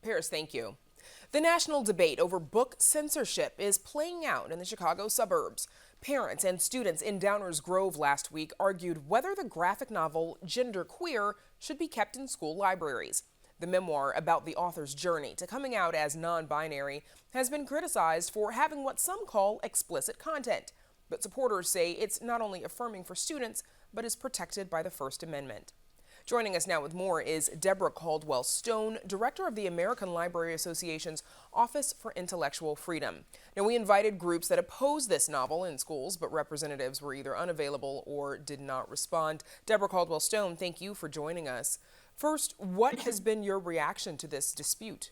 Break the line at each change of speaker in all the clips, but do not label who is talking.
Paris, thank you. The national debate over book censorship is playing out in the Chicago suburbs. Parents and students in Downers Grove last week argued whether the graphic novel Gender Queer should be kept in school libraries. The memoir about the author's journey to coming out as non-binary has been criticized for having what some call explicit content. But supporters say it's not only affirming for students, but is protected by the First Amendment. Joining us now with more is Deborah Caldwell Stone, director of the American Library Association's Office for Intellectual Freedom. Now, we invited groups that oppose this novel in schools, but representatives were either unavailable or did not respond. Deborah Caldwell Stone, thank you for joining us. First, what has been your reaction to this dispute?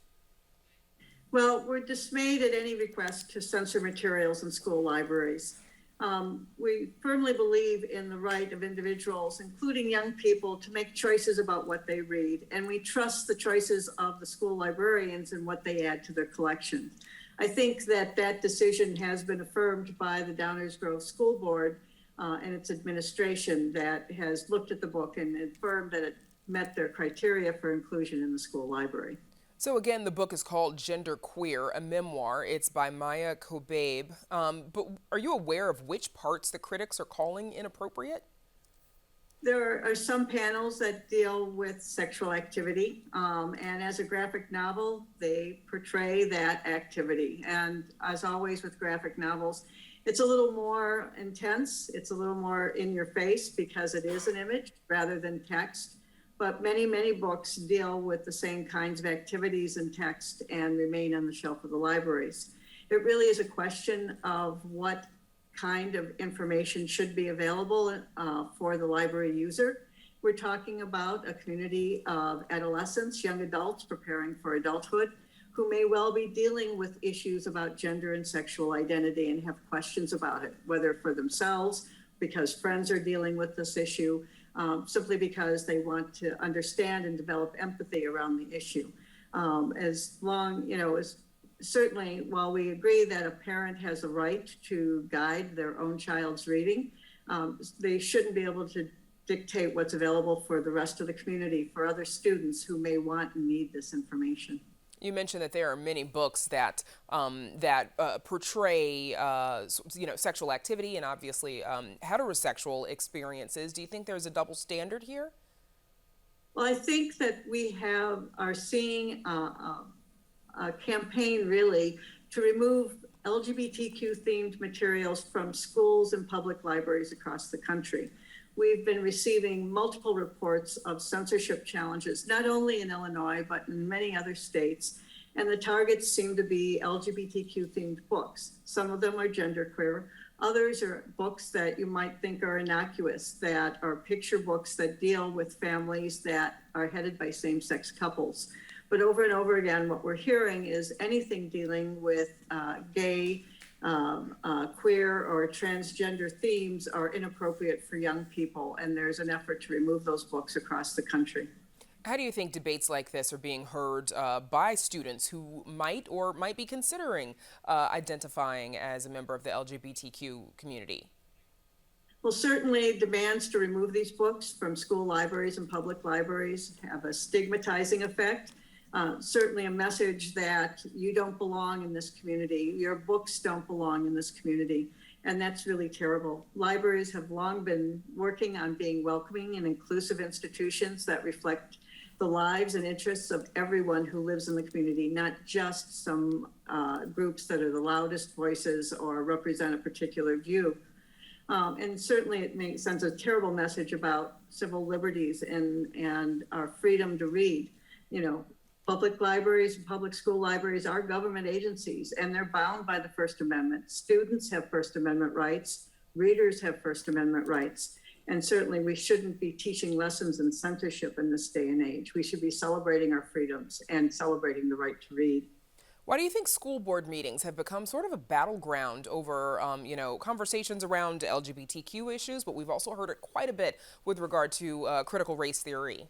Well, we're dismayed at any request to censor materials in school libraries. We firmly believe in the right of individuals, including young people, to make choices about what they read, and we trust the choices of the school librarians and what they add to their collection. I think that that decision has been affirmed by the Downers Grove School Board and its administration that has looked at the book and affirmed that it met their criteria for inclusion in the school library.
So again, the book is called Gender Queer, a memoir. It's by Maya Kobabe. But are you aware of which parts the critics are calling inappropriate?
There are some panels that deal with sexual activity, and as a graphic novel, they portray that activity. And as always with graphic novels, it's a little more intense. It's a little more in your face because it is an image rather than text. But many, many books deal with the same kinds of activities and text and remain on the shelf of the libraries. It really is a question of what kind of information should be available for the library user. We're talking about a community of adolescents, young adults preparing for adulthood, who may well be dealing with issues about gender and sexual identity and have questions about it, whether for themselves, because friends are dealing with this issue, simply because they want to understand and develop empathy around the issue. As certainly, while we agree that a parent has a right to guide their own child's reading, they shouldn't be able to dictate what's available for the rest of the community, for other students who may want and need this information.
You mentioned that there are many books that portray, sexual activity and obviously heterosexual experiences. Do you think there's a double standard here?
Well, I think that we are seeing a campaign really to remove LGBTQ themed materials from schools and public libraries across the country. We've been receiving multiple reports of censorship challenges, not only in Illinois, but in many other states. And the targets seem to be LGBTQ themed books. Some of them are genderqueer. Others are books that you might think are innocuous, that are picture books that deal with families that are headed by same-sex couples. But over and over again, what we're hearing is anything dealing with gay, queer or transgender themes are inappropriate for young people, and there's an effort to remove those books across the country.
How do you think debates like this are being heard by students who might be considering identifying as a member of the LGBTQ community?
Well, certainly demands to remove these books from school libraries and public libraries have a stigmatizing effect. Certainly a message that you don't belong in this community, your books don't belong in this community, and that's really terrible. Libraries have long been working on being welcoming and inclusive institutions that reflect the lives and interests of everyone who lives in the community, not just some groups that are the loudest voices or represent a particular view. And certainly it sends a terrible message about civil liberties and our freedom to read. Public libraries and public school libraries are government agencies, and they're bound by the First Amendment. Students have First Amendment rights, readers have First Amendment rights, and certainly we shouldn't be teaching lessons in censorship in this day and age. We should be celebrating our freedoms and celebrating the right to read.
Why do you think school board meetings have become sort of a battleground over, conversations around LGBTQ issues, but we've also heard it quite a bit with regard to critical race theory?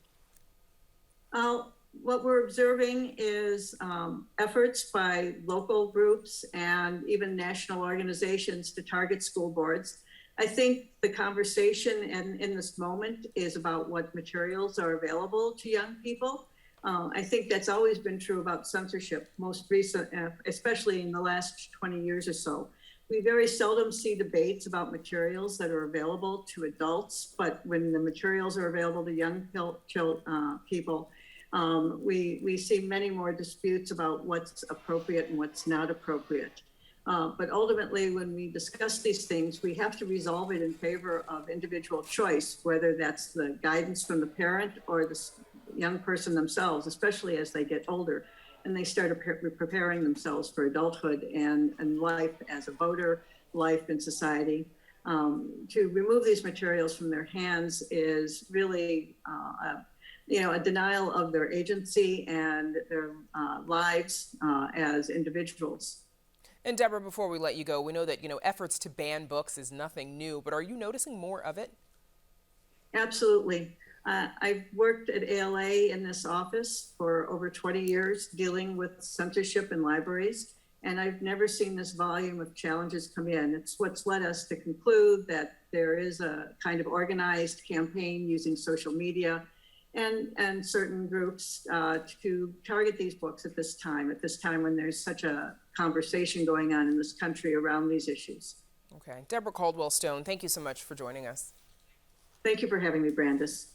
What we're observing is efforts by local groups and even national organizations to target school boards. I think the conversation in this moment is about what materials are available to young people. I think that's always been true about censorship, most recent, especially in the last 20 years or so. We very seldom see debates about materials that are available to adults, but when the materials are available to young people, we see many more disputes about what's appropriate and what's not appropriate. But ultimately, when we discuss these things, we have to resolve it in favor of individual choice, whether that's the guidance from the parent or the young person themselves, especially as they get older and they start preparing themselves for adulthood and life as a voter, life in society. To remove these materials from their hands is really a denial of their agency and their lives as individuals.
And Deborah, before we let you go, we know that, efforts to ban books is nothing new, but are you noticing more of it?
Absolutely. I've worked at ALA in this office for over 20 years dealing with censorship in libraries, and I've never seen this volume of challenges come in. It's what's led us to conclude that there is a kind of organized campaign using social media and certain groups to target these books at this time when there's such a conversation going on in this country around these issues.
Okay. Deborah Caldwell Stone, thank you so much for joining us.
Thank you for having me, Brandis.